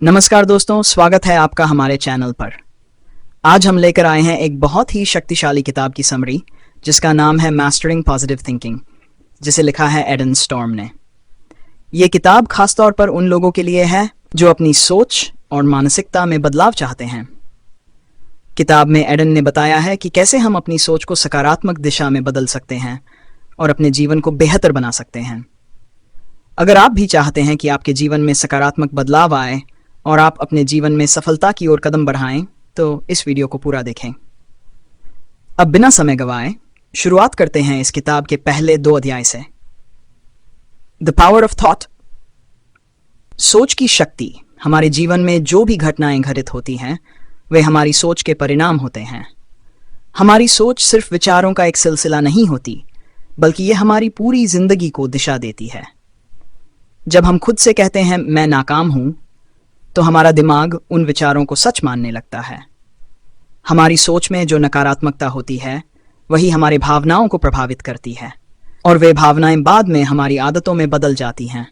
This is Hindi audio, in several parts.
नमस्कार दोस्तों, स्वागत है आपका हमारे चैनल पर। आज हम लेकर आए हैं एक बहुत ही शक्तिशाली किताब की समरी जिसका नाम है मास्टरिंग पॉजिटिव थिंकिंग, जिसे लिखा है एडन स्टॉर्म ने। ये किताब खासतौर पर उन लोगों के लिए है जो अपनी सोच और मानसिकता में बदलाव चाहते हैं। किताब में एडन ने बताया है कि कैसे हम अपनी सोच को सकारात्मक दिशा में बदल सकते हैं और अपने जीवन को बेहतर बना सकते हैं। अगर आप भी चाहते हैं कि आपके जीवन में सकारात्मक बदलाव आए और आप अपने जीवन में सफलता की ओर कदम बढ़ाएं, तो इस वीडियो को पूरा देखें। अब बिना समय गवाए शुरुआत करते हैं इस किताब के पहले 2 अध्याय से। The power of thought. सोच की शक्ति। हमारे जीवन में जो भी घटनाएं घटित होती हैं वे हमारी सोच के परिणाम होते हैं। हमारी सोच सिर्फ विचारों का एक सिलसिला नहीं होती, बल्कि यह हमारी पूरी जिंदगी को दिशा देती है। जब हम खुद से कहते हैं मैं नाकाम हूं, तो हमारा दिमाग उन विचारों को सच मानने लगता है। हमारी सोच में जो नकारात्मकता होती है वही हमारे भावनाओं को प्रभावित करती है और वे भावनाएं बाद में हमारी आदतों में बदल जाती हैं।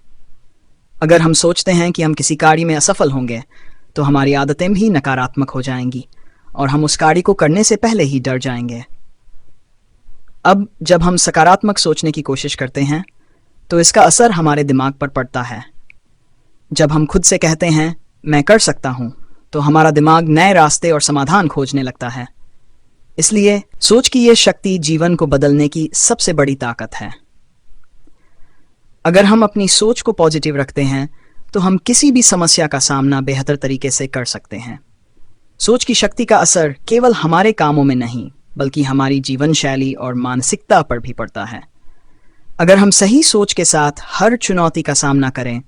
अगर हम सोचते हैं कि हम किसी कार्य में असफल होंगे, तो हमारी आदतें भी नकारात्मक हो जाएंगी और हम उस कार्य को करने से पहले ही डर जाएंगे। अब जब हम सकारात्मक सोचने की कोशिश करते हैं, तो इसका असर हमारे दिमाग पर पड़ता है। जब हम खुद से कहते हैं मैं कर सकता हूं, तो हमारा दिमाग नए रास्ते और समाधान खोजने लगता है। इसलिए सोच की यह शक्ति जीवन को बदलने की सबसे बड़ी ताकत है। अगर हम अपनी सोच को पॉजिटिव रखते हैं, तो हम किसी भी समस्या का सामना बेहतर तरीके से कर सकते हैं। सोच की शक्ति का असर केवल हमारे कामों में नहीं, बल्कि हमारी जीवन शैली और मानसिकता पर भी पड़ता है। अगर हम सही सोच के साथ हर चुनौती का सामना करें,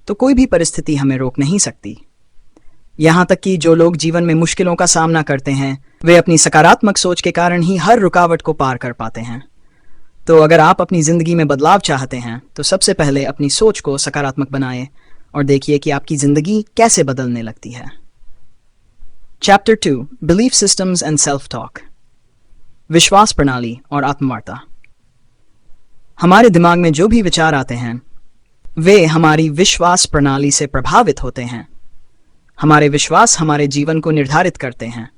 तो कोई भी परिस्थिति हमें रोक नहीं सकती। यहां तक कि जो लोग जीवन में मुश्किलों का सामना करते हैं, वे अपनी सकारात्मक सोच के कारण ही हर रुकावट को पार कर पाते हैं। तो अगर आप अपनी जिंदगी में बदलाव चाहते हैं, तो सबसे पहले अपनी सोच को सकारात्मक बनाएं और देखिए कि आपकी जिंदगी कैसे बदलने लगती है। Chapter 2, belief systems and self talk. विश्वास प्रणाली और आत्मवार्ता। हमारे दिमाग में जो भी विचार आते हैं वे हमारी विश्वास प्रणाली से प्रभावित होते हैं। हमारे विश्वास हमारे जीवन को निर्धारित करते हैं।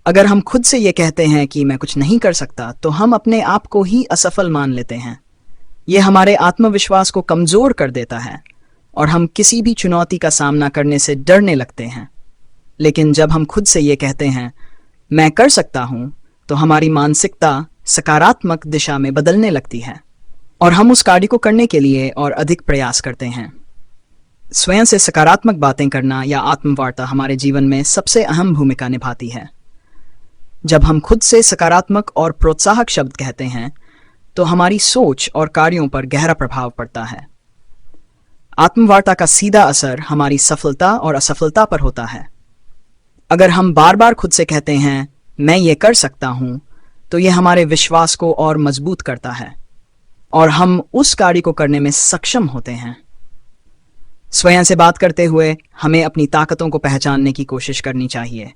अगर हम खुद से ये कहते हैं कि मैं कुछ नहीं कर सकता, तो हम अपने आप को ही असफल मान लेते हैं। यह हमारे आत्मविश्वास को कमजोर कर देता है और हम किसी भी चुनौती का सामना करने से डरने लगते हैं। लेकिन जब हम खुद से ये कहते हैं मैं कर सकता हूं, तो हमारी मानसिकता सकारात्मक दिशा में बदलने लगती है और हम उस कार्य को करने के लिए और अधिक प्रयास करते हैं। स्वयं से सकारात्मक बातें करना या आत्मवार्ता हमारे जीवन में सबसे अहम भूमिका निभाती है। जब हम खुद से सकारात्मक और प्रोत्साहक शब्द कहते हैं, तो हमारी सोच और कार्यों पर गहरा प्रभाव पड़ता है। आत्मवार्ता का सीधा असर हमारी सफलता और असफलता पर होता है। अगर हम बार बार खुद से कहते हैं मैं ये कर सकता हूं, तो यह हमारे विश्वास को और मजबूत करता है और हम उस कार्य को करने में सक्षम होते हैं। स्वयं से बात करते हुए हमें अपनी ताकतों को पहचानने की कोशिश करनी चाहिए।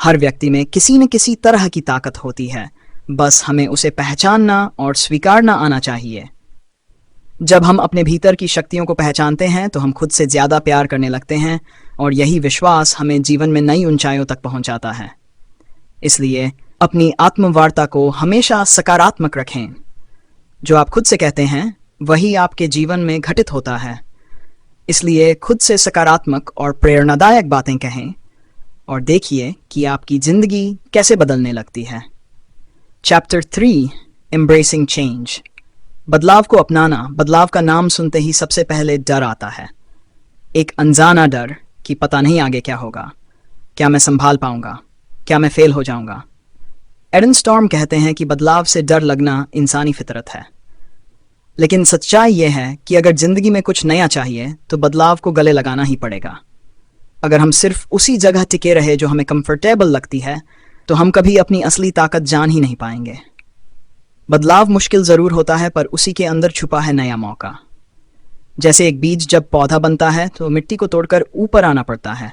हर व्यक्ति में किसी न किसी तरह की ताकत होती है, बस हमें उसे पहचानना और स्वीकारना आना चाहिए। जब हम अपने भीतर की शक्तियों को पहचानते हैं, तो हम खुद से ज्यादा प्यार करने लगते हैं और यही विश्वास हमें जीवन में नई ऊंचाइयों तक पहुंचाता है। इसलिए अपनी आत्मवार्ता को हमेशा सकारात्मक रखें। जो आप खुद से कहते हैं वही आपके जीवन में घटित होता है। इसलिए खुद से सकारात्मक और प्रेरणादायक बातें कहें और देखिए कि आपकी जिंदगी कैसे बदलने लगती है। Chapter 3, embracing change. बदलाव को अपनाना। बदलाव का नाम सुनते ही सबसे पहले डर आता है। एक अनजाना डर कि पता नहीं आगे क्या होगा, क्या मैं संभाल पाऊंगा, क्या मैं फेल हो जाऊंगा। एडन स्टॉर्म कहते हैं कि बदलाव से डर लगना इंसानी फितरत है। लेकिन सच्चाई यह है कि अगर जिंदगी में कुछ नया चाहिए, तो बदलाव को गले लगाना ही पड़ेगा। अगर हम सिर्फ उसी जगह टिके रहे जो हमें कंफर्टेबल लगती है, तो हम कभी अपनी असली ताकत जान ही नहीं पाएंगे। बदलाव मुश्किल जरूर होता है, पर उसी के अंदर छुपा है नया मौका। जैसे एक बीज जब पौधा बनता है, तो मिट्टी को तोड़कर ऊपर आना पड़ता है।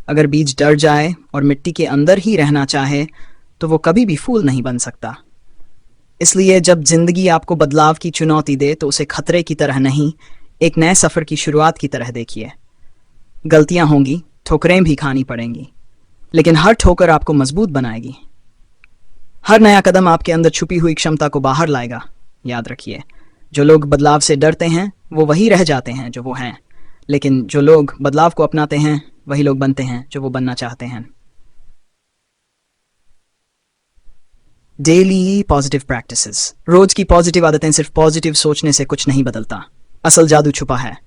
अगर बीज डर जाए और मिट्टी के अंदर ही रहना चाहे, तो वो कभी भी फूल नहीं बन सकता। इसलिए जब जिंदगी आपको बदलाव की चुनौती दे, तो उसे खतरे की तरह नहीं, एक नए सफर की शुरुआत की तरह देखिए। गलतियां होंगी, ठोकरें भी खानी पड़ेंगी, लेकिन हर ठोकर आपको मजबूत बनाएगी। हर नया कदम आपके अंदर छुपी हुई क्षमता को बाहर लाएगा। याद रखिए, जो लोग बदलाव से डरते हैं वो वही रह जाते हैं जो वो हैं, लेकिन जो लोग बदलाव को अपनाते हैं वही लोग बनते हैं जो वो बनना चाहते हैं। Daily positive practices. रोज की पॉजिटिव आदतें सिर्फ पॉजिटिव सोचने से कुछ नहीं बदलता। असल जादू छुपा है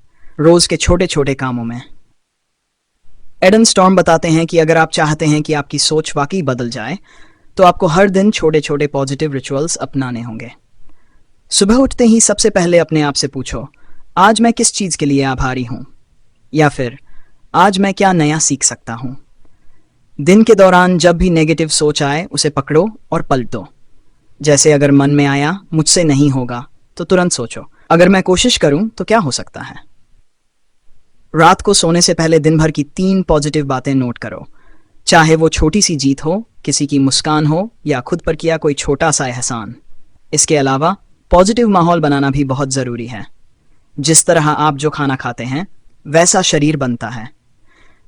रोज के छोटे छोटे कामों में। एडन स्टॉर्म बताते हैं कि अगर आप चाहते हैं कि आपकी सोच वाकई बदल जाए तो आपको हर दिन छोटे छोटे पॉजिटिव रिचुअल्स अपनाने होंगे। सुबह उठते ही सबसे पहले अपने आप से पूछो, आज मैं किस चीज के लिए आभारी हूं, या फिर आज मैं क्या नया सीख सकता हूं। दिन के दौरान जब भी नेगेटिव सोच आए उसे पकड़ो और पलट दो। जैसे अगर मन में आया मुझसे नहीं होगा तो तुरंत सोचो, अगर मैं कोशिश करूं तो क्या हो सकता है। रात को सोने से पहले दिन भर की 3 पॉजिटिव बातें नोट करो, चाहे वो छोटी सी जीत हो, किसी की मुस्कान हो, या खुद पर किया कोई छोटा सा एहसान। इसके अलावा पॉजिटिव माहौल बनाना भी बहुत जरूरी है। जिस तरह आप जो खाना खाते हैं वैसा शरीर बनता है,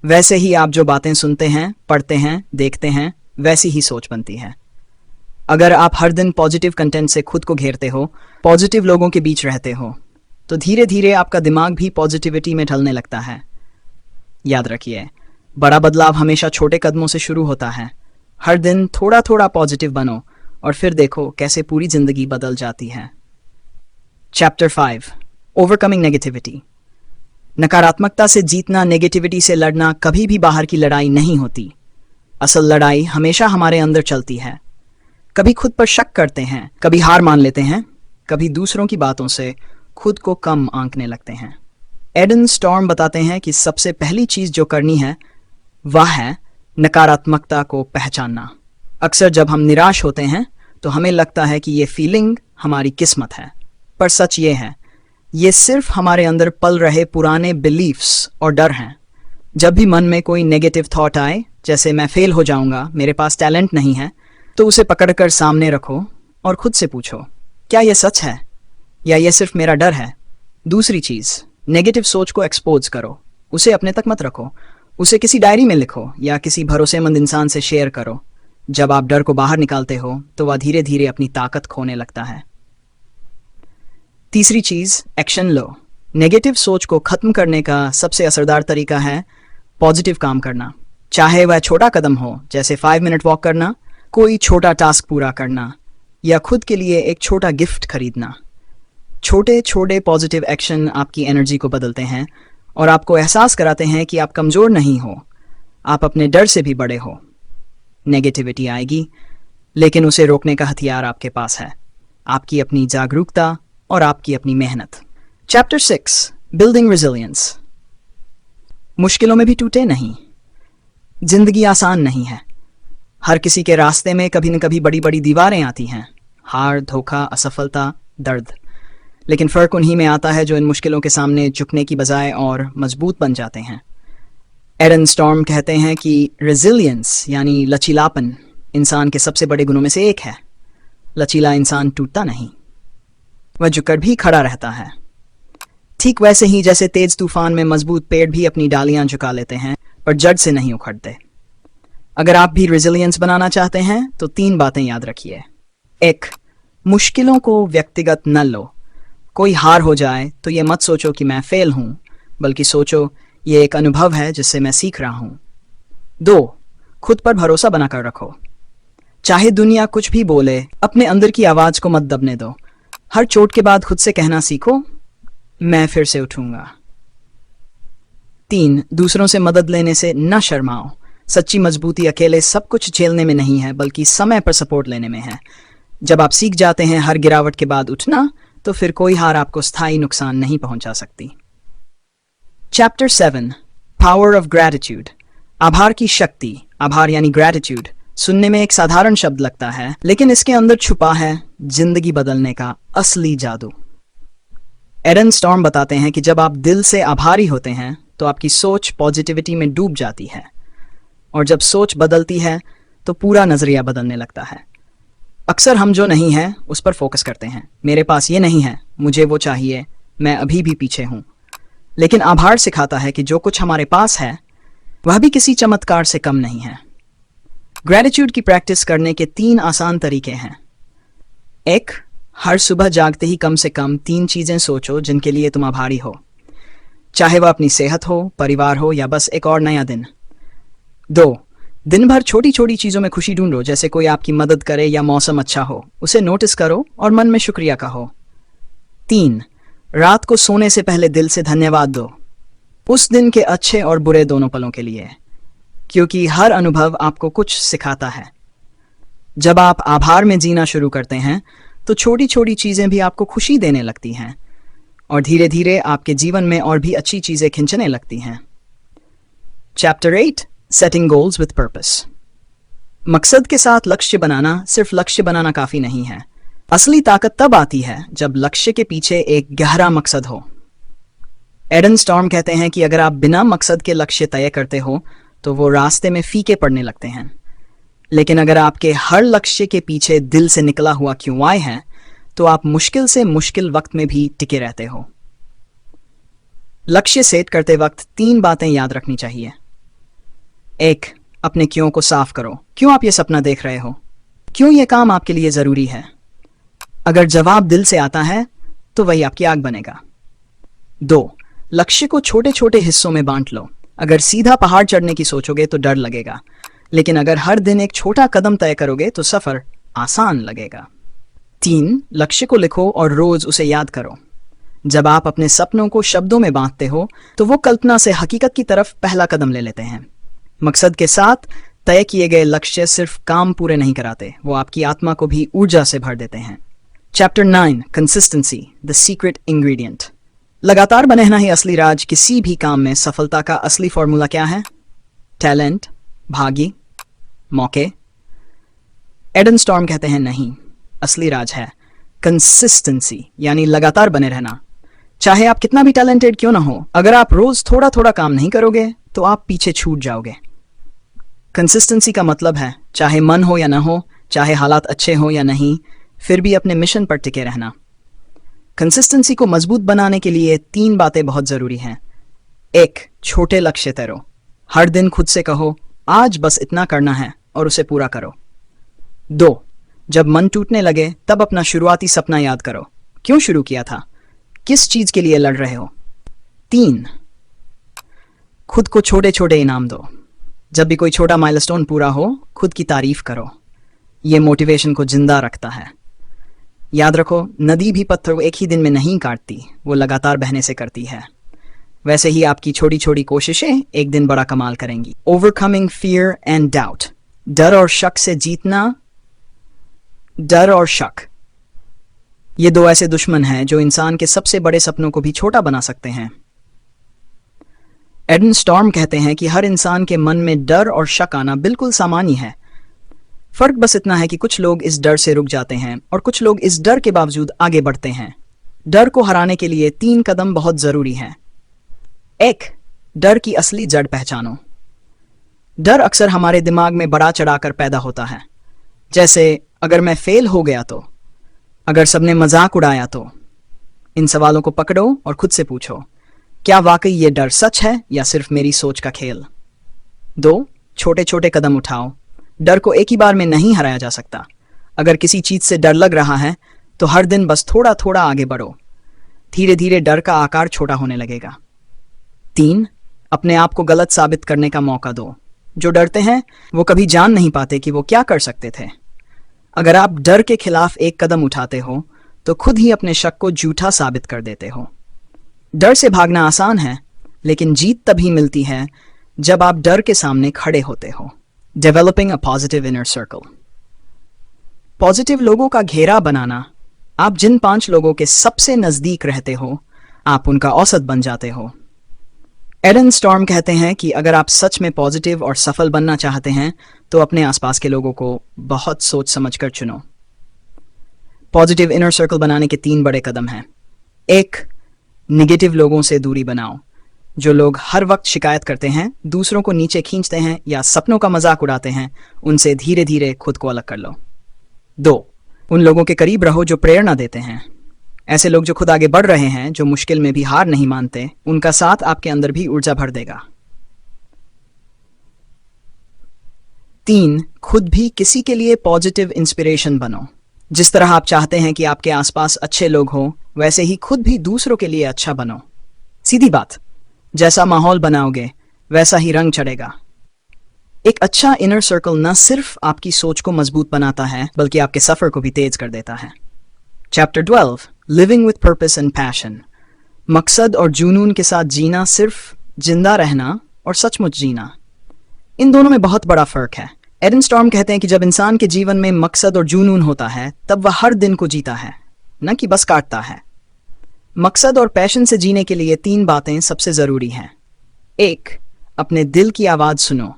वैसे ही आप जो बातें सुनते हैं, पढ़ते हैं, देखते हैं, वैसी ही सोच बनती है। अगर आप हर दिन पॉजिटिव कंटेंट से खुद को घेरते हो, पॉजिटिव लोगों के बीच रहते हो, तो धीरे धीरे आपका दिमाग भी पॉजिटिविटी में ढलने लगता है। याद रखिए, बड़ा बदलाव हमेशा छोटे कदमों से शुरू होता है। हर दिन थोड़ा थोड़ा पॉजिटिव बनो और फिर देखो कैसे पूरी जिंदगी बदल जाती है। Chapter 5, overcoming negativity. नकारात्मकता से जीतना, नेगेटिविटी से लड़ना कभी भी बाहर की लड़ाई नहीं होती। असल लड़ाई हमेशा हमारे अंदर चलती है। कभी खुद पर शक करते हैं, कभी हार मान लेते हैं, कभी दूसरों की बातों से खुद को कम आंकने लगते हैं। एडन स्टॉर्म बताते हैं कि सबसे पहली चीज जो करनी है वह है नकारात्मकता को पहचानना। अक्सर जब हम निराश होते हैं तो हमें लगता है कि ये फीलिंग हमारी किस्मत है, पर सच ये है, ये सिर्फ हमारे अंदर पल रहे पुराने बिलीफ्स और डर हैं। जब भी मन में कोई नेगेटिव थॉट आए, जैसे मैं फेल हो जाऊंगा, मेरे पास टैलेंट नहीं है, तो उसे पकड़कर सामने रखो और खुद से पूछो, क्या ये सच है या ये सिर्फ मेरा डर है। दूसरी चीज, नेगेटिव सोच को एक्सपोज करो, उसे अपने तक मत रखो, उसे किसी डायरी में लिखो या किसी भरोसेमंद इंसान से शेयर करो। जब आप डर को बाहर निकालते हो तो वह धीरे धीरे अपनी ताकत खोने लगता है। तीसरी चीज, एक्शन लो। नेगेटिव सोच को खत्म करने का सबसे असरदार तरीका है पॉजिटिव काम करना। चाहे वह छोटा कदम हो, जैसे 5 मिनट वॉक करना, कोई छोटा टास्क पूरा करना, या खुद के लिए एक छोटा गिफ्ट खरीदना। छोटे छोटे पॉजिटिव एक्शन आपकी एनर्जी को बदलते हैं और आपको एहसास कराते हैं कि आप कमजोर नहीं हो, आप अपने डर से भी बड़े हो। नेगेटिविटी आएगी, लेकिन उसे रोकने का हथियार आपके पास है, आपकी अपनी जागरूकता और आपकी अपनी मेहनत। Chapter 6, building resilience. मुश्किलों में भी टूटे नहीं। जिंदगी आसान नहीं है। हर किसी के रास्ते में कभी न कभी बड़ी बड़ी दीवारें आती हैं, हार, धोखा, असफलता, दर्द। लेकिन फर्क उन्हीं में आता है जो इन मुश्किलों के सामने झुकने की बजाय और मजबूत बन जाते हैं। एडन स्टॉर्म कहते हैं कि रेजिलियंस यानी लचीलापन इंसान के सबसे बड़े गुणों में से एक है। लचीला इंसान टूटता नहीं, वह झुककर भी खड़ा रहता है। ठीक वैसे ही जैसे तेज तूफान में मजबूत पेड़ भी अपनी डालियां झुका लेते हैं पर जड़ से नहीं उखड़ते। अगर आप भी रेजिलियंस बनाना चाहते हैं तो 3 बातें याद रखिए। 1, मुश्किलों को व्यक्तिगत न लो। कोई हार हो जाए तो ये मत सोचो कि मैं फेल हूं, बल्कि सोचो ये एक अनुभव है जिससे मैं सीख रहा हूं। 2, खुद पर भरोसा बनाकर रखो। चाहे दुनिया कुछ भी बोले, अपने अंदर की आवाज को मत दबने दो। हर चोट के बाद खुद से कहना सीखो, मैं फिर से उठूंगा। 3, दूसरों से मदद लेने से न शर्माओ। सच्ची मजबूती अकेले सब कुछ झेलने में नहीं है, बल्कि समय पर सपोर्ट लेने में है। जब आप सीख जाते हैं हर गिरावट के बाद उठना, तो फिर कोई हार आपको स्थायी नुकसान नहीं पहुंचा सकती। Chapter 7, power of gratitude. आभार की शक्ति। आभार यानी ग्रैटिट्यूड सुनने में एक साधारण शब्द लगता है, लेकिन इसके अंदर छुपा है जिंदगी बदलने का असली जादू। एडन स्टॉर्म बताते हैं कि जब आप दिल से आभारी होते हैं तो आपकी सोच पॉजिटिविटी में डूब जाती है, और जब सोच बदलती है तो पूरा नजरिया बदलने लगता है। अक्सर हम जो नहीं है उस पर फोकस करते हैं। मेरे पास ये नहीं है, मुझे वो चाहिए, मैं अभी भी पीछे हूं। लेकिन आभार सिखाता है कि जो कुछ हमारे पास है वह भी किसी चमत्कार से कम नहीं है। ग्रेटिट्यूड की प्रैक्टिस करने के 3 आसान तरीके हैं। 1. हर सुबह जागते ही कम से कम 3 चीजें सोचो जिनके लिए तुम आभारी हो, चाहे वह अपनी सेहत हो, परिवार हो या बस एक और नया दिन। 2. दिन भर छोटी छोटी चीजों में खुशी ढूंढो, जैसे कोई आपकी मदद करे या मौसम अच्छा हो, उसे नोटिस करो और मन में शुक्रिया कहो। 3. रात को सोने से पहले दिल से धन्यवाद दो, उस दिन के अच्छे और बुरे दोनों पलों के लिए, क्योंकि हर अनुभव आपको कुछ सिखाता है। जब आप आभार में जीना शुरू करते हैं तो छोटी छोटी चीजें भी आपको खुशी देने लगती हैं और धीरे धीरे आपके जीवन में और भी अच्छी चीजें खिंचने लगती हैं। Chapter 8, setting goals with purpose. मकसद के साथ लक्ष्य बनाना सिर्फ लक्ष्य बनाना काफी नहीं है। असली ताकत तब आती है जब लक्ष्य के पीछे एक गहरा मकसद हो। एडन स्टॉर्म कहते हैं कि अगर आप बिना मकसद के लक्ष्य तय करते हो तो वो रास्ते में फीके पड़ने लगते हैं, लेकिन अगर आपके हर लक्ष्य के पीछे दिल से निकला हुआ क्यों आए है तो आप मुश्किल से मुश्किल वक्त में भी टिके रहते हो। लक्ष्य सेट करते वक्त 3 बातें याद रखनी चाहिए। 1. अपने क्यों को साफ करो। क्यों आप ये सपना देख रहे हो? क्यों ये काम आपके लिए जरूरी है? अगर जवाब दिल से आता है तो वही आपकी आग बनेगा। 2. लक्ष्य को छोटे छोटे हिस्सों में बांट लो। अगर सीधा पहाड़ चढ़ने की सोचोगे तो डर लगेगा, लेकिन अगर हर दिन एक छोटा कदम तय करोगे तो सफर आसान लगेगा। 3. लक्ष्य को लिखो और रोज उसे याद करो। जब आप अपने सपनों को शब्दों में बांटते हो तो वो कल्पना से हकीकत की तरफ पहला कदम ले लेते हैं। मकसद के साथ तय किए गए लक्ष्य सिर्फ काम पूरे नहीं कराते, वो आपकी आत्मा को भी ऊर्जा से भर देते हैं। Chapter 9, consistency, the secret ingredient. लगातार बने रहना ही असली राज। किसी भी काम में सफलता का असली फॉर्मूला क्या है? टैलेंट, भागी, मौके? एडन स्टॉर्म कहते हैं नहीं, असली राज है कंसिस्टेंसी, यानी लगातार बने रहना। चाहे आप कितना भी टैलेंटेड क्यों ना हो, अगर आप रोज थोड़ा थोड़ा काम नहीं करोगे तो आप पीछे छूट जाओगे। कंसिस्टेंसी का मतलब है चाहे मन हो या ना हो, चाहे हालात अच्छे हो या नहीं, फिर भी अपने मिशन पर टिके रहना। कंसिस्टेंसी को मजबूत बनाने के लिए 3 बातें बहुत जरूरी हैं। 1. छोटे लक्ष्य तय करो। हर दिन खुद से कहो आज बस इतना करना है और उसे पूरा करो। 2. जब मन टूटने लगे तब अपना शुरुआती सपना याद करो। क्यों शुरू किया था? किस चीज के लिए लड़ रहे हो? 3. खुद को छोटे छोटे इनाम दो। जब भी कोई छोटा माइलस्टोन पूरा हो, खुद की तारीफ करो। ये मोटिवेशन को जिंदा रखता है। याद रखो, नदी भी पत्थर को एक ही दिन में नहीं काटती, वो लगातार बहने से करती है। वैसे ही आपकी छोटी छोटी कोशिशें एक दिन बड़ा कमाल करेंगी। Overcoming fear and doubt. डर और शक से जीतना। डर और शक, ये 2 ऐसे दुश्मन हैं जो इंसान के सबसे बड़े सपनों को भी छोटा बना सकते हैं। एडन स्टॉर्म कहते हैं कि हर इंसान के मन में डर और शक आना बिल्कुल सामान्य है। फर्क बस इतना है कि कुछ लोग इस डर से रुक जाते हैं और कुछ लोग इस डर के बावजूद आगे बढ़ते हैं। डर को हराने के लिए 3 कदम बहुत जरूरी हैं। 1. डर की असली जड़ पहचानो। डर अक्सर हमारे दिमाग में बढ़ा चढ़ाकर पैदा होता है, जैसे अगर मैं फेल हो गया तो, अगर सबने मजाक उड़ाया तो। इन सवालों को पकड़ो और खुद से पूछो, क्या वाकई ये डर सच है या सिर्फ मेरी सोच का खेल? 2. छोटे छोटे कदम उठाओ। डर को एक ही बार में नहीं हराया जा सकता। अगर किसी चीज से डर लग रहा है तो हर दिन बस थोड़ा थोड़ा आगे बढ़ो। धीरे धीरे डर का आकार छोटा होने लगेगा। 3. अपने आप को गलत साबित करने का मौका दो। जो डरते हैं वो कभी जान नहीं पाते कि वो क्या कर सकते थे। अगर आप डर के खिलाफ एक कदम उठाते हो तो खुद ही अपने शक को झूठा साबित कर देते हो। डर से भागना आसान है, लेकिन जीत तभी मिलती है जब आप डर के सामने खड़े होते हो। Developing a positive inner circle. Positive लोगों का घेरा बनाना। आप जिन 5 लोगों के सबसे नजदीक रहते हो, आप उनका औसत बन जाते हो। एडन स्टॉर्म कहते हैं कि अगर आप सच में पॉजिटिव और सफल बनना चाहते हैं तो अपने आसपास के लोगों को बहुत सोच समझकर चुनो। पॉजिटिव इनर सर्कल बनाने के 3 बड़े कदम हैं। 1. निगेटिव लोगों से दूरी बनाओ। जो लोग हर वक्त शिकायत करते हैं, दूसरों को नीचे खींचते हैं या सपनों का मजाक उड़ाते हैं, उनसे धीरे धीरे खुद को अलग कर लो। 2. उन लोगों के करीब रहो जो प्रेरणा देते हैं। ऐसे लोग जो खुद आगे बढ़ रहे हैं, जो मुश्किल में भी हार नहीं मानते, उनका साथ आपके अंदर भी ऊर्जा भर देगा। 3. खुद भी किसी के लिए पॉजिटिव इंस्पिरेशन बनो। जिस तरह आप चाहते हैं कि आपके आसपास अच्छे लोग हों, वैसे ही खुद भी दूसरों के लिए अच्छा बनो। सीधी बात, जैसा माहौल बनाओगे वैसा ही रंग चढ़ेगा। एक अच्छा इनर सर्कल न सिर्फ आपकी सोच को मजबूत बनाता है, बल्कि आपके सफर को भी तेज कर देता है। Chapter 12, living with purpose and passion. मकसद और जुनून के साथ जीना सिर्फ जिंदा रहना और सचमुच जीना, इन दोनों में बहुत बड़ा फर्क है। एडन स्टॉर्म कहते हैं कि जब इंसान के जीवन में मकसद और जुनून होता है, तब वह हर दिन को जीता है, न कि बस काटता है। मकसद और पैशन से जीने के लिए 3 बातें सबसे जरूरी हैं। 1. अपने दिल की आवाज सुनो।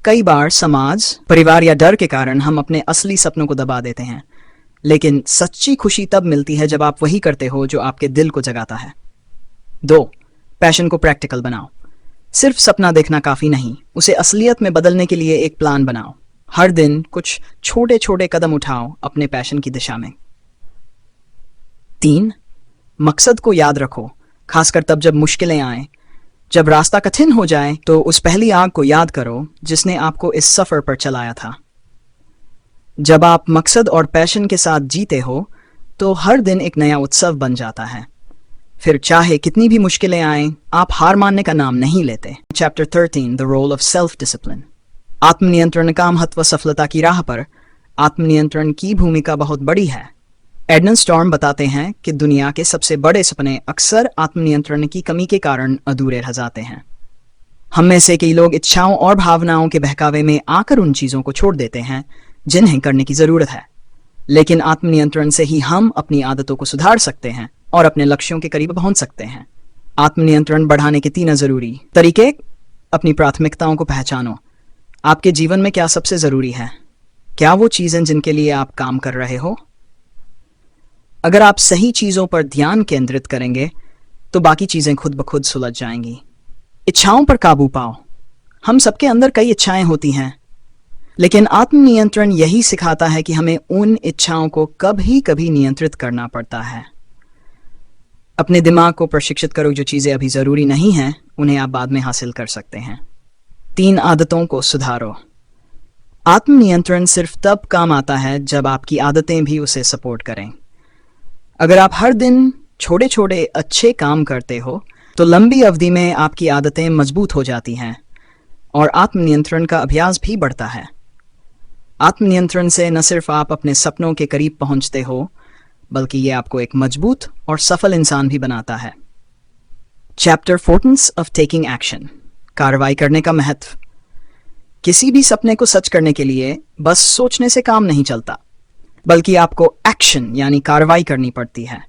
कई बार समाज, परिवार या डर के कारण हम अपने असली सपनों को दबा देते हैं, लेकिन सच्ची खुशी तब मिलती है जब आप वही करते हो जो आपके दिल को जगाता है। 2. पैशन को प्रैक्टिकल बनाओ। सिर्फ सपना देखना काफी नहीं, उसे असलियत में बदलने के लिए एक प्लान बनाओ। हर दिन कुछ छोटे छोटे कदम उठाओ अपने पैशन की दिशा में। 3. मकसद को याद रखो, खासकर तब जब मुश्किलें आए, जब रास्ता कठिन हो जाए, तो उस पहली आग को याद करो जिसने आपको इस सफर पर चलाया था। जब आप मकसद और पैशन के साथ जीते हो, तो हर दिन एक नया उत्सव बन जाता है। फिर चाहे कितनी भी मुश्किलें आएं, आप हार मानने का नाम नहीं लेते। Chapter 13, the role of self discipline. आत्मनियंत्रण का महत्व। सफलता की राह पर आत्मनियंत्रण की भूमिका बहुत बड़ी है। एडन स्टॉर्म बताते हैं कि दुनिया के सबसे बड़े सपने अक्सर आत्मनियंत्रण की कमी के कारण अधूरे रह जाते हैं। हम में से कई लोग इच्छाओं और भावनाओं के बहकावे में आकर उन चीजों को छोड़ देते हैं जिन्हें करने की जरूरत है। लेकिन आत्मनियंत्रण से ही हम अपनी आदतों को सुधार सकते हैं और अपने लक्ष्यों के करीब पहुंच सकते हैं। आत्मनियंत्रण बढ़ाने के 3 जरूरी तरीके। अपनी प्राथमिकताओं को पहचानो। आपके जीवन में क्या सबसे जरूरी है? क्या वो चीजें जिनके लिए आप काम कर रहे हो? अगर आप सही चीजों पर ध्यान केंद्रित करेंगे, तो बाकी चीजें खुद ब खुद सुलझ जाएंगी। इच्छाओं पर काबू पाओ। हम सबके अंदर कई इच्छाएं होती हैं, लेकिन आत्मनियंत्रण यही सिखाता है कि हमें उन इच्छाओं को कभी कभी नियंत्रित करना पड़ता है। अपने दिमाग को प्रशिक्षित करो, जो चीजें अभी जरूरी नहीं हैं उन्हें आप बाद में हासिल कर सकते हैं। 3 आदतों को सुधारो। आत्मनियंत्रण सिर्फ तब काम आता है जब आपकी आदतें भी उसे सपोर्ट करें। अगर आप हर दिन छोटे छोटे अच्छे काम करते हो, तो लंबी अवधि में आपकी आदतें मजबूत हो जाती हैं और आत्मनियंत्रण का अभ्यास भी बढ़ता है। आत्मनियंत्रण से न सिर्फ आप अपने सपनों के करीब पहुंचते हो, बल्कि ये आपको एक मजबूत और सफल इंसान भी बनाता है। Chapter 14 of taking action. कार्रवाई करने का महत्व। किसी भी सपने को सच करने के लिए बस सोचने से काम नहीं चलता, बल्कि आपको एक्शन यानी कार्रवाई करनी पड़ती है।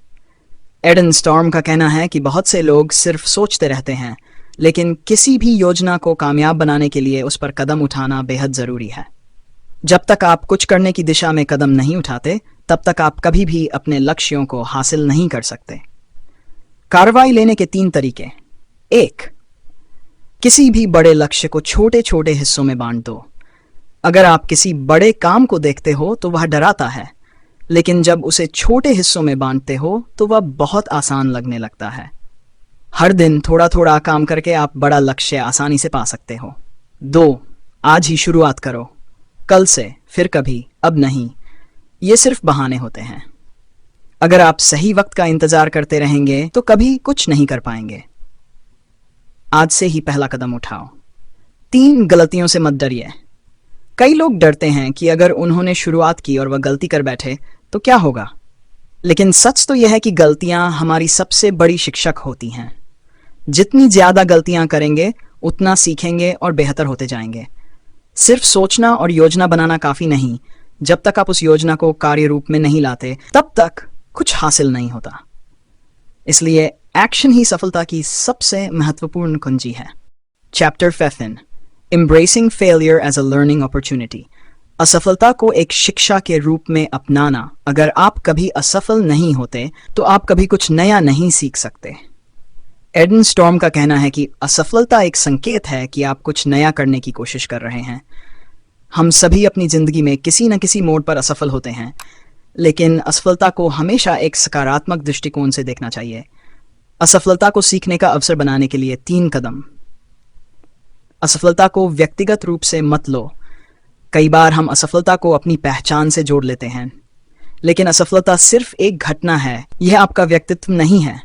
एडन स्टॉर्म का कहना है कि बहुत से लोग सिर्फ सोचते रहते हैं, लेकिन किसी भी योजना को कामयाब बनाने के लिए उस पर कदम उठाना बेहद जरूरी है। जब तक आप कुछ करने की दिशा में कदम नहीं उठाते, तब तक आप कभी भी अपने लक्ष्यों को हासिल नहीं कर सकते। कार्रवाई लेने के 3 तरीके। 1. किसी भी बड़े लक्ष्य को छोटे छोटे हिस्सों में बांट दो। अगर आप किसी बड़े काम को देखते हो तो वह डराता है, लेकिन जब उसे छोटे हिस्सों में बांटते हो तो वह बहुत आसान लगने लगता है। हर दिन थोड़ा थोड़ा काम करके आप बड़ा लक्ष्य आसानी से पा सकते हो। 2. आज ही शुरुआत करो। कल से, फिर कभी, अब नहीं, ये सिर्फ बहाने होते हैं। अगर आप सही वक्त का इंतजार करते रहेंगे तो कभी कुछ नहीं कर पाएंगे। आज से ही पहला कदम उठाओ। 3. गलतियों से मत डरिए। कई लोग डरते हैं कि अगर उन्होंने शुरुआत की और वह गलती कर बैठे तो क्या होगा, लेकिन सच तो यह है कि गलतियां हमारी सबसे बड़ी शिक्षक होती हैं। जितनी ज्यादा गलतियां करेंगे, उतना सीखेंगे और बेहतर होते जाएंगे। सिर्फ सोचना और योजना बनाना काफी नहीं। जब तक आप उस योजना को कार्य रूप में नहीं लाते, तब तक कुछ हासिल नहीं होता। इसलिए एक्शन ही सफलता की सबसे महत्वपूर्ण कुंजी है। Chapter 15, embracing failure as a learning opportunity. असफलता को एक शिक्षा के रूप में अपनाना। अगर आप कभी असफल नहीं होते, तो आप कभी कुछ नया नहीं सीख सकते। एडन स्टॉर्म का कहना है कि असफलता एक संकेत है कि आप कुछ नया करने की कोशिश कर रहे हैं। हम सभी अपनी जिंदगी में किसी न किसी मोड़ पर असफल होते हैं, लेकिन असफलता को हमेशा एक सकारात्मक दृष्टिकोण से देखना चाहिए। असफलता को सीखने का अवसर बनाने के लिए 3 कदम। असफलता को व्यक्तिगत रूप से मत लो। कई बार हम असफलता को अपनी पहचान से जोड़ लेते हैं, लेकिन असफलता सिर्फ एक घटना है, यह आपका व्यक्तित्व नहीं है।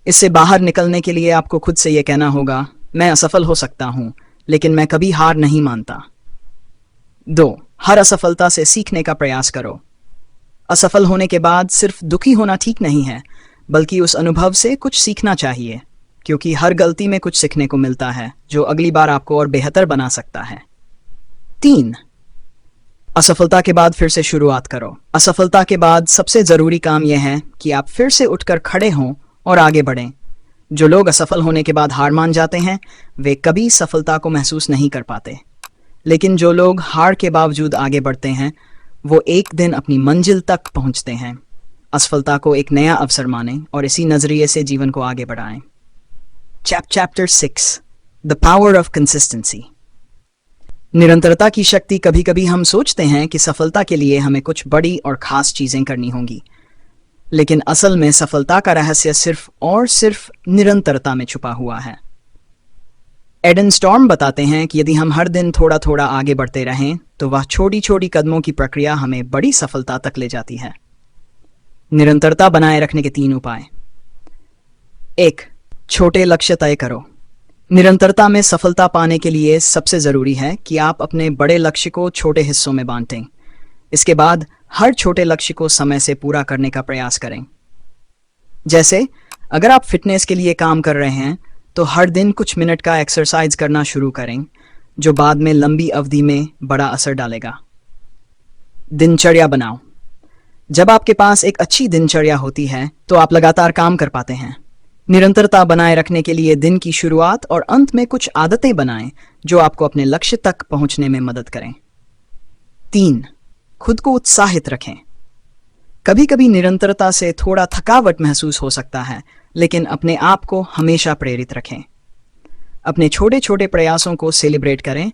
इससे बाहर निकलने के लिए आपको खुद से यह कहना होगा, मैं असफल हो सकता हूं, लेकिन मैं कभी हार नहीं मानता। 2. हर असफलता से सीखने का प्रयास करो। असफल होने के बाद सिर्फ दुखी होना ठीक नहीं है, बल्कि उस अनुभव से कुछ सीखना चाहिए, क्योंकि हर गलती में कुछ सीखने को मिलता है जो अगली बार आपको और बेहतर बना सकता है। 3. असफलता के बाद फिर से शुरुआत करो। असफलता के बाद सबसे जरूरी काम यह है कि आप फिर से उठकर खड़े हों और आगे बढ़ें। जो लोग असफल होने के बाद हार मान जाते हैं, वे कभी सफलता को महसूस नहीं कर पाते। लेकिन जो लोग हार के बावजूद आगे बढ़ते हैं, वो एक दिन अपनी मंजिल तक पहुंचते हैं। असफलता को एक नया अवसर मानें और इसी नजरिए से जीवन को आगे बढ़ाएं। Chapter 6 the power of consistency. निरंतरता की शक्ति। कभी कभी हम सोचते हैं कि सफलता के लिए हमें कुछ बड़ी और खास चीजें करनी होंगी, लेकिन असल में सफलता का रहस्य सिर्फ निरंतरता में छुपा हुआ है। एडन स्टॉर्म बताते हैं कि यदि हम हर दिन थोड़ा थोड़ा आगे बढ़ते रहें, तो वह छोटी छोटी कदमों की प्रक्रिया हमें बड़ी सफलता तक ले जाती है। निरंतरता बनाए रखने के 3 उपाय। 1. छोटे लक्ष्य तय करो। निरंतरता में सफलता पाने के लिए सबसे जरूरी है कि आप अपने बड़े लक्ष्य को छोटे हिस्सों में बांटें। इसके बाद हर छोटे लक्ष्य को समय से पूरा करने का प्रयास करें। जैसे अगर आप फिटनेस के लिए काम कर रहे हैं, तो हर दिन कुछ मिनट का एक्सरसाइज करना शुरू करें, जो बाद में लंबी अवधि में बड़ा असर डालेगा। दिनचर्या बनाओ। जब आपके पास एक अच्छी दिनचर्या होती है, तो आप लगातार काम कर पाते हैं। निरंतरता बनाए रखने के लिए दिन की शुरुआत और अंत में कुछ आदतें बनाएं जो आपको अपने लक्ष्य तक पहुंचने में मदद करें। 3. खुद को उत्साहित रखें। कभी कभी निरंतरता से थोड़ा थकावट महसूस हो सकता है, लेकिन अपने आप को हमेशा प्रेरित रखें। अपने छोटे छोटे प्रयासों को सेलिब्रेट करें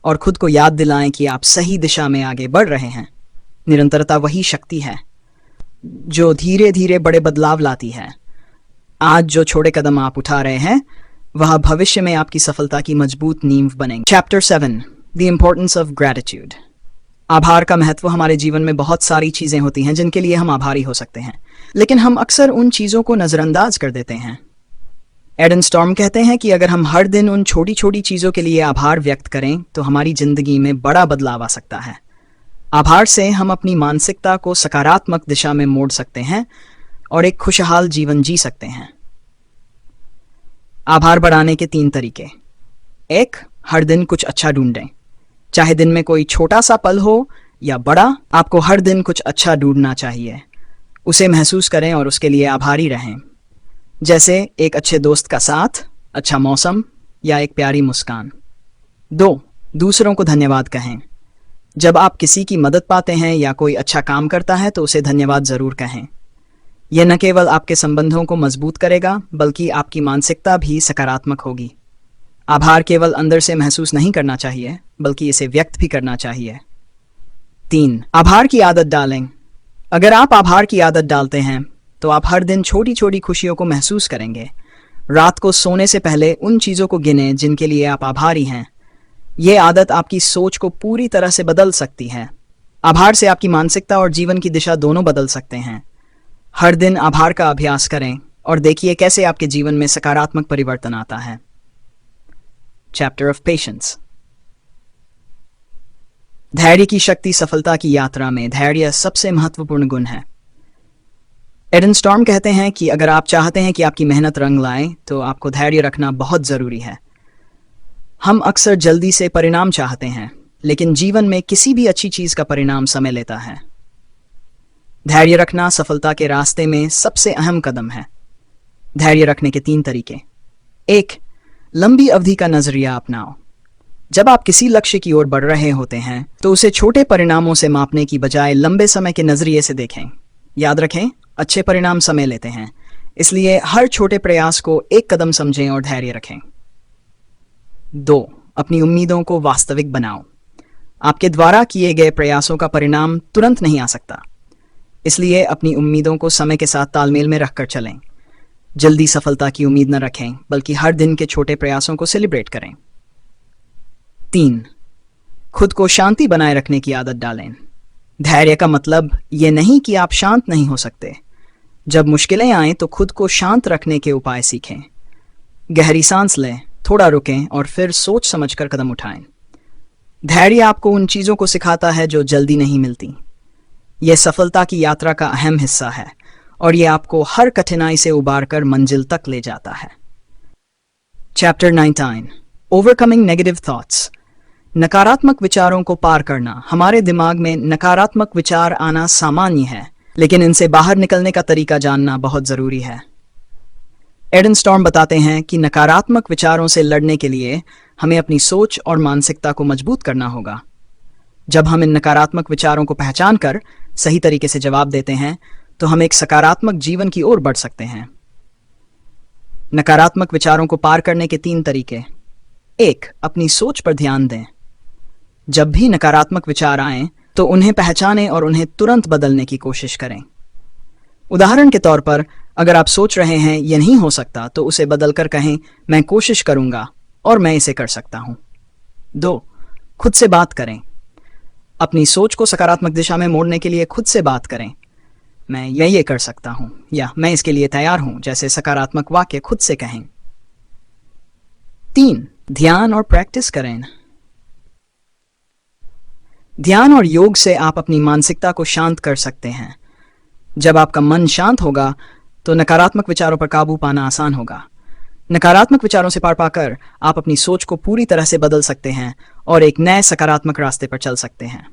और खुद को याद दिलाएं कि आप सही दिशा में आगे बढ़ रहे हैं। निरंतरता वही शक्ति है जो धीरे धीरे बड़े बदलाव लाती है। आज जो छोटे कदम आप उठा रहे हैं, वह भविष्य में आपकी सफलता की मजबूत नींव बनेंगे। Chapter 7 the importance of gratitude. आभार का महत्व। हमारे जीवन में बहुत सारी चीजें होती हैं जिनके लिए हम आभारी हो सकते हैं, लेकिन हम अक्सर उन चीजों को नजरअंदाज कर देते हैं। एडन स्टॉर्म कहते हैं कि अगर हम हर दिन उन छोटी छोटी चीजों के लिए आभार व्यक्त करें, तो हमारी जिंदगी में बड़ा बदलाव आ सकता है। आभार से हम अपनी मानसिकता को सकारात्मक दिशा में मोड़ सकते हैं और एक खुशहाल जीवन जी सकते हैं। आभार बढ़ाने के 3 तरीके। 1. हर दिन कुछ अच्छा ढूंढें। चाहे दिन में कोई छोटा सा पल हो या बड़ा, आपको हर दिन कुछ अच्छा ढूंढना चाहिए। उसे महसूस करें और उसके लिए आभारी रहें। जैसे एक अच्छे दोस्त का साथ, अच्छा मौसम या एक प्यारी मुस्कान। 2. दूसरों को धन्यवाद कहें। जब आप किसी की मदद पाते हैं या कोई अच्छा काम करता है, तो उसे धन्यवाद जरूर कहें। यह न केवल आपके संबंधों को मजबूत करेगा, बल्कि आपकी मानसिकता भी सकारात्मक होगी। आभार केवल अंदर से महसूस नहीं करना चाहिए, बल्कि इसे व्यक्त भी करना चाहिए। 3. आभार की आदत डालें। अगर आप आभार की आदत डालते हैं, तो आप हर दिन छोटी छोटी खुशियों को महसूस करेंगे। रात को सोने से पहले उन चीज़ों को गिनें जिनके लिए आप आभारी हैं। यह आदत आपकी सोच को पूरी तरह से बदल सकती है। आभार से आपकी मानसिकता और जीवन की दिशा दोनों बदल सकते हैं। हर दिन आभार का अभ्यास करें और देखिए कैसे आपके जीवन में सकारात्मक परिवर्तन आता है। Chapter of patience. धैर्य की शक्ति। सफलता की यात्रा में धैर्य सबसे महत्वपूर्ण गुण है। एडन स्टॉर्म कहते हैं कि अगर आप चाहते हैं कि आपकी मेहनत रंग लाए, तो आपको धैर्य रखना बहुत जरूरी है। हम अक्सर जल्दी से परिणाम चाहते हैं, लेकिन जीवन में किसी भी अच्छी चीज का परिणाम समय लेता है। धैर्य रखना सफलता के रास्ते में सबसे अहम कदम है। धैर्य रखने के 3 तरीके। 1. लंबी अवधि का नजरिया अपनाओ। जब आप किसी लक्ष्य की ओर बढ़ रहे होते हैं, तो उसे छोटे परिणामों से मापने की बजाय लंबे समय के नजरिए से देखें। याद रखें, अच्छे परिणाम समय लेते हैं, इसलिए हर छोटे प्रयास को एक कदम समझें और धैर्य रखें। 2. अपनी उम्मीदों को वास्तविक बनाओ। आपके द्वारा किए गए प्रयासों का परिणाम तुरंत नहीं आ सकता। इसलिए अपनी उम्मीदों को समय के साथ तालमेल में रखकर चलें। जल्दी सफलता की उम्मीद न रखें, बल्कि हर दिन के छोटे प्रयासों को सेलिब्रेट करें। 3. खुद को शांति बनाए रखने की आदत डालें। धैर्य का मतलब ये नहीं कि आप शांत नहीं हो सकते। जब मुश्किलें आएं तो खुद को शांत रखने के उपाय सीखें। गहरी सांस लें, थोड़ा रुकें और फिर सोच समझकर कदम उठाएं। धैर्य आपको उन चीज़ों को सिखाता है जो जल्दी नहीं मिलती। यह सफलता की यात्रा का अहम हिस्सा है और यह आपको हर कठिनाई से उबार कर मंजिल तक ले जाता है। Chapter 19 overcoming negative thoughts. नकारात्मक विचारों को पार करना। हमारे दिमाग में नकारात्मक विचार आना सामान्य है, लेकिन इनसे बाहर निकलने का तरीका जानना बहुत जरूरी है। एडन स्टॉर्म बताते हैं कि नकारात्मक विचारों से लड़ने के लिए हमें अपनी सोच और मानसिकता को मजबूत करना होगा। जब हम इन नकारात्मक विचारों को पहचान कर सही तरीके से जवाब देते हैं तो हम एक सकारात्मक जीवन की ओर बढ़ सकते हैं। नकारात्मक विचारों को पार करने के 3 तरीके। 1. अपनी सोच पर ध्यान दें। जब भी नकारात्मक विचार आएं तो उन्हें पहचानें और उन्हें तुरंत बदलने की कोशिश करें। उदाहरण के तौर पर, अगर आप सोच रहे हैं यह नहीं हो सकता तो उसे बदलकर कहें मैं कोशिश करूंगा और मैं इसे कर सकता हूं। 2. खुद से बात करें। अपनी सोच को सकारात्मक दिशा में मोड़ने के लिए खुद से बात करें। मैं ये कर सकता हूं या मैं इसके लिए तैयार हूं जैसे सकारात्मक वाक्य खुद से कहें। 3. ध्यान और प्रैक्टिस करें। ध्यान और योग से आप अपनी मानसिकता को शांत कर सकते हैं। जब आपका मन शांत होगा तो नकारात्मक विचारों पर काबू पाना आसान होगा। नकारात्मक विचारों से पार पाकर आप अपनी सोच को पूरी तरह से बदल सकते हैं और एक नए सकारात्मक रास्ते पर चल सकते हैं।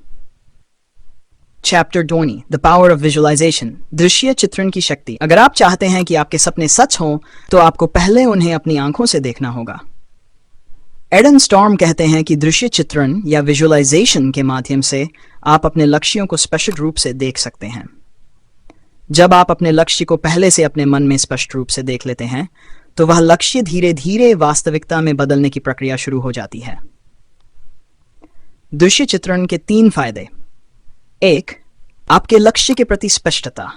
Chapter 20 the power of visualisation. दृश्य चित्रण की शक्ति। अगर आप चाहते हैं कि आपके सपने सच हों तो आपको पहले उन्हें अपनी आंखों से देखना होगा। एडन स्टॉर्म कहते हैं कि दृश्य चित्रण या विजुअलाइजेशन के माध्यम से आप अपने लक्ष्यों को स्पष्ट रूप से देख सकते हैं। जब आप अपने लक्ष्य को पहले से अपने मन में स्पष्ट रूप से देख लेते हैं तो वह लक्ष्य धीरे धीरे वास्तविकता में बदलने की प्रक्रिया शुरू हो जाती है। दृश्य चित्रण के 3 फायदे। 1. आपके लक्ष्य के प्रति स्पष्टता।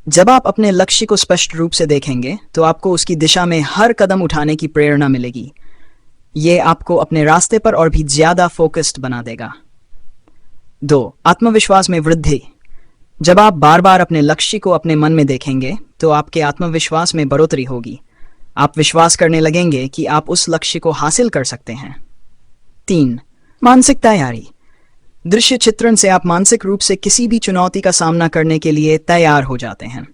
जब आप अपने लक्ष्य को स्पष्ट रूप से देखेंगे तो आपको उसकी दिशा में हर कदम उठाने की प्रेरणा मिलेगी। यह आपको अपने रास्ते पर और भी ज्यादा फोकस्ड बना देगा। 2. आत्मविश्वास में वृद्धि। जब आप बार बार अपने लक्ष्य को अपने मन में देखेंगे तो आपके आत्मविश्वास में बढ़ोतरी होगी। आप विश्वास करने लगेंगे कि आप उस लक्ष्य को हासिल कर सकते हैं। 3. मानसिक तैयारी। दृश्य चित्रण से आप मानसिक रूप से किसी भी चुनौती का सामना करने के लिए तैयार हो जाते हैं।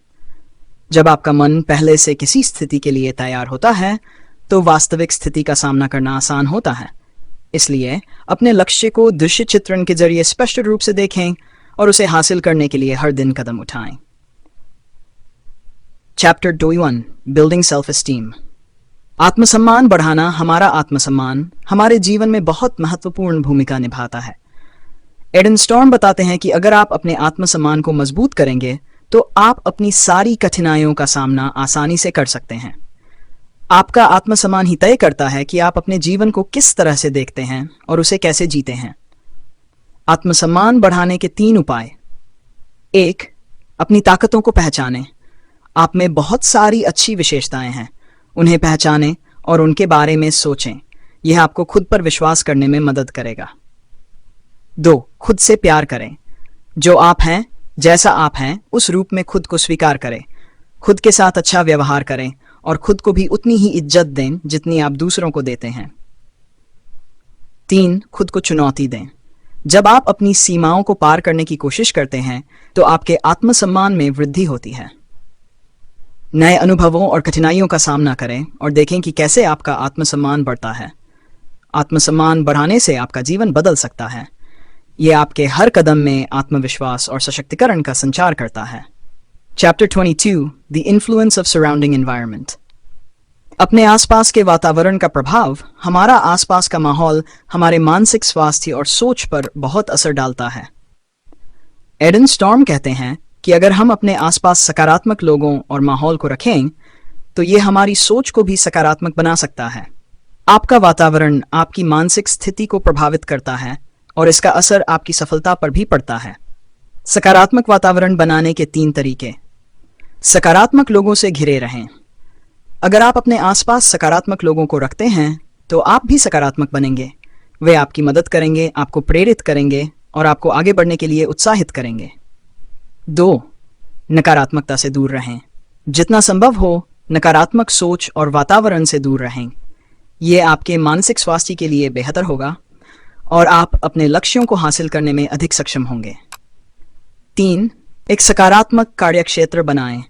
जब आपका मन पहले से किसी स्थिति के लिए तैयार होता है तो वास्तविक स्थिति का सामना करना आसान होता है। इसलिए अपने लक्ष्य को दृश्य चित्रण के जरिए स्पष्ट रूप से देखें और उसे हासिल करने के लिए हर दिन कदम उठाएं। Chapter 21 building self esteem. आत्मसम्मान बढ़ाना। हमारा आत्मसम्मान हमारे जीवन में बहुत महत्वपूर्ण भूमिका निभाता है। एडन स्टॉर्म बताते हैं कि अगर आप अपने आत्मसम्मान को मजबूत करेंगे तो आप अपनी सारी कठिनाइयों का सामना आसानी से कर सकते हैं। आपका आत्मसम्मान ही तय करता है कि आप अपने जीवन को किस तरह से देखते हैं और उसे कैसे जीते हैं। आत्मसम्मान बढ़ाने के 3 उपाय। 1. अपनी ताकतों को पहचानें। आप में बहुत सारी अच्छी विशेषताएं हैं, उन्हें पहचानें और उनके बारे में सोचें। यह आपको खुद पर विश्वास करने में मदद करेगा। 2. खुद से प्यार करें। जो आप हैं, जैसा आप हैं, उस रूप में खुद को स्वीकार करें। खुद के साथ अच्छा व्यवहार करें और खुद को भी उतनी ही इज्जत दें जितनी आप दूसरों को देते हैं। 3. खुद को चुनौती दें। जब आप अपनी सीमाओं को पार करने की कोशिश करते हैं तो आपके आत्मसम्मान में वृद्धि होती है। नए अनुभवों और कठिनाइयों का सामना करें और देखें कि कैसे आपका आत्मसम्मान बढ़ता है। आत्मसम्मान बढ़ाने से आपका जीवन बदल सकता है। यह आपके हर कदम में आत्मविश्वास और सशक्तिकरण का संचार करता है। Chapter 22 the influence of surrounding environment. अपने आसपास के वातावरण का प्रभाव। हमारा आसपास का माहौल हमारे मानसिक स्वास्थ्य और सोच पर बहुत असर डालता है। एडन स्टॉर्म कहते हैं कि अगर हम अपने आसपास सकारात्मक लोगों और माहौल को रखें तो ये हमारी सोच को भी सकारात्मक बना सकता है। आपका वातावरण आपकी मानसिक स्थिति को प्रभावित करता है और इसका असर आपकी सफलता पर भी पड़ता है। सकारात्मक वातावरण बनाने के 3 तरीके। सकारात्मक लोगों से घिरे रहें। अगर आप अपने आसपास सकारात्मक लोगों को रखते हैं तो आप भी सकारात्मक बनेंगे। वे आपकी मदद करेंगे, आपको प्रेरित करेंगे और आपको आगे बढ़ने के लिए उत्साहित करेंगे। 2. नकारात्मकता से दूर रहें। जितना संभव हो नकारात्मक सोच और वातावरण से दूर रहें। ये आपके मानसिक स्वास्थ्य के लिए बेहतर होगा और आप अपने लक्ष्यों को हासिल करने में अधिक सक्षम होंगे। 3. एक सकारात्मक कार्यक्षेत्र बनाएं।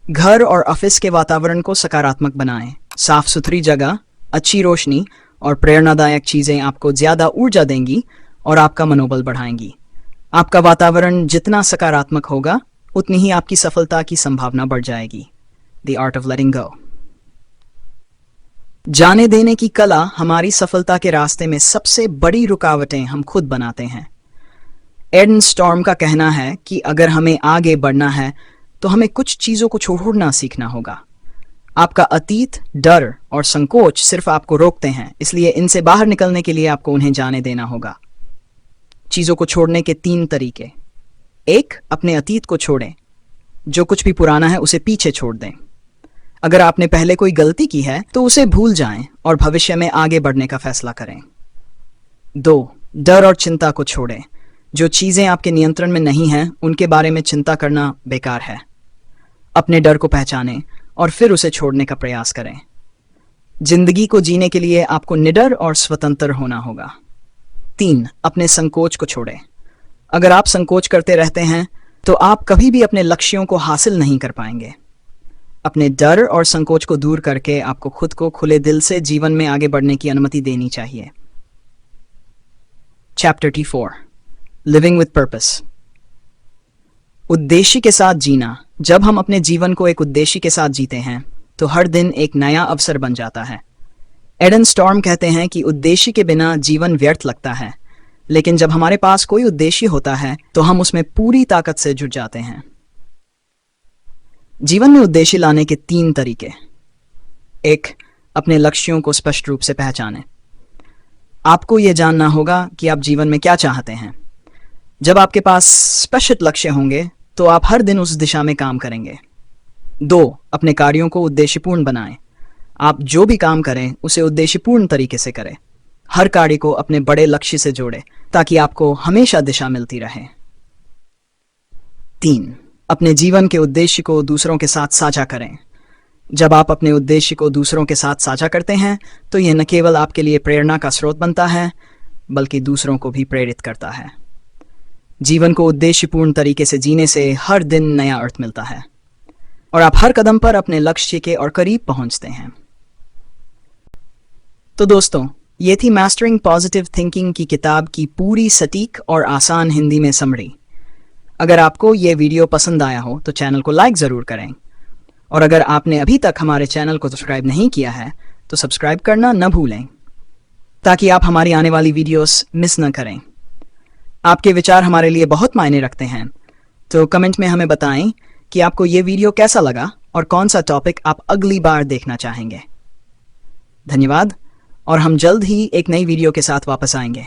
घर और ऑफिस के वातावरण को सकारात्मक बनाएं। साफ सुथरी जगह, अच्छी रोशनी और प्रेरणादायक चीजें आपको ज्यादा ऊर्जा देंगी और आपका मनोबल बढ़ाएंगी। आपका वातावरण जितना सकारात्मक होगा उतनी ही आपकी सफलता की संभावना बढ़ जाएगी। द आर्ट ऑफ लेटिंग गो। जाने देने की कला हमारी सफलता के रास्ते में सबसे बड़ी रुकावटें हम खुद बनाते हैं। एडन स्टॉर्म का कहना है कि अगर हमें आगे बढ़ना है तो हमें कुछ चीजों को छोड़ना सीखना होगा। आपका अतीत, डर और संकोच सिर्फ आपको रोकते हैं, इसलिए इनसे बाहर निकलने के लिए आपको उन्हें जाने देना होगा। चीजों को छोड़ने के 3 तरीके। 1. अपने अतीत को छोड़ें। जो कुछ भी पुराना है उसे पीछे छोड़ दें। अगर आपने पहले कोई गलती की है तो उसे भूल जाएं और भविष्य में आगे बढ़ने का फैसला करें। 2. डर और चिंता को छोड़ें। जो चीजें आपके नियंत्रण में नहीं हैं उनके बारे में चिंता करना बेकार है। अपने डर को पहचानें और फिर उसे छोड़ने का प्रयास करें। जिंदगी को जीने के लिए आपको निडर और स्वतंत्र होना होगा। 3. अपने संकोच को छोड़ें। अगर आप संकोच करते रहते हैं तो आप कभी भी अपने लक्ष्यों को हासिल नहीं कर पाएंगे। अपने डर और संकोच को दूर करके आपको खुद को खुले दिल से जीवन में आगे बढ़ने की अनुमति देनी चाहिए। Chapter 4 living with purpose. उद्देश्य के साथ जीना। जब हम अपने जीवन को एक उद्देश्य के साथ जीते हैं तो हर दिन एक नया अवसर बन जाता है। एडन स्टॉर्म कहते हैं कि उद्देश्य के बिना जीवन व्यर्थ लगता है, लेकिन जब हमारे पास कोई उद्देश्य होता है तो हम उसमें पूरी ताकत से जुट जाते हैं। जीवन में उद्देश्य लाने के 3 तरीके। 1. अपने लक्ष्यों को स्पष्ट रूप से पहचानें। आपको यह जानना होगा कि आप जीवन में क्या चाहते हैं। जब आपके पास स्पष्ट लक्ष्य होंगे तो आप हर दिन उस दिशा में काम करेंगे। 2. अपने कार्यों को उद्देश्यपूर्ण बनाएं। आप जो भी काम करें उसे उद्देश्यपूर्ण तरीके से करें। हर कार्य को अपने बड़े लक्ष्य से जोड़ें ताकि आपको हमेशा दिशा मिलती रहे। 3. अपने जीवन के उद्देश्य को दूसरों के साथ साझा करें। जब आप अपने उद्देश्य को दूसरों के साथ साझा करते हैं तो यह न केवल आपके लिए प्रेरणा का स्रोत बनता है बल्कि दूसरों को भी प्रेरित करता है। जीवन को उद्देश्यपूर्ण तरीके से जीने से हर दिन नया अर्थ मिलता है और आप हर कदम पर अपने लक्ष्य के और करीब पहुंचते हैं। तो दोस्तों, ये थी मास्टरिंग पॉजिटिव थिंकिंग की किताब की पूरी सटीक और आसान हिंदी में समरी। अगर आपको ये वीडियो पसंद आया हो तो चैनल को लाइक ज़रूर करें और अगर आपने अभी तक हमारे चैनल को सब्सक्राइब नहीं किया है तो सब्सक्राइब करना न भूलें ताकि आप हमारी आने वाली वीडियोस मिस न करें। आपके विचार हमारे लिए बहुत मायने रखते हैं, तो कमेंट में हमें बताएं कि आपको ये वीडियो कैसा लगा और कौन सा टॉपिक आप अगली बार देखना चाहेंगे। धन्यवाद और हम जल्द ही एक नई वीडियो के साथ वापस आएंगे।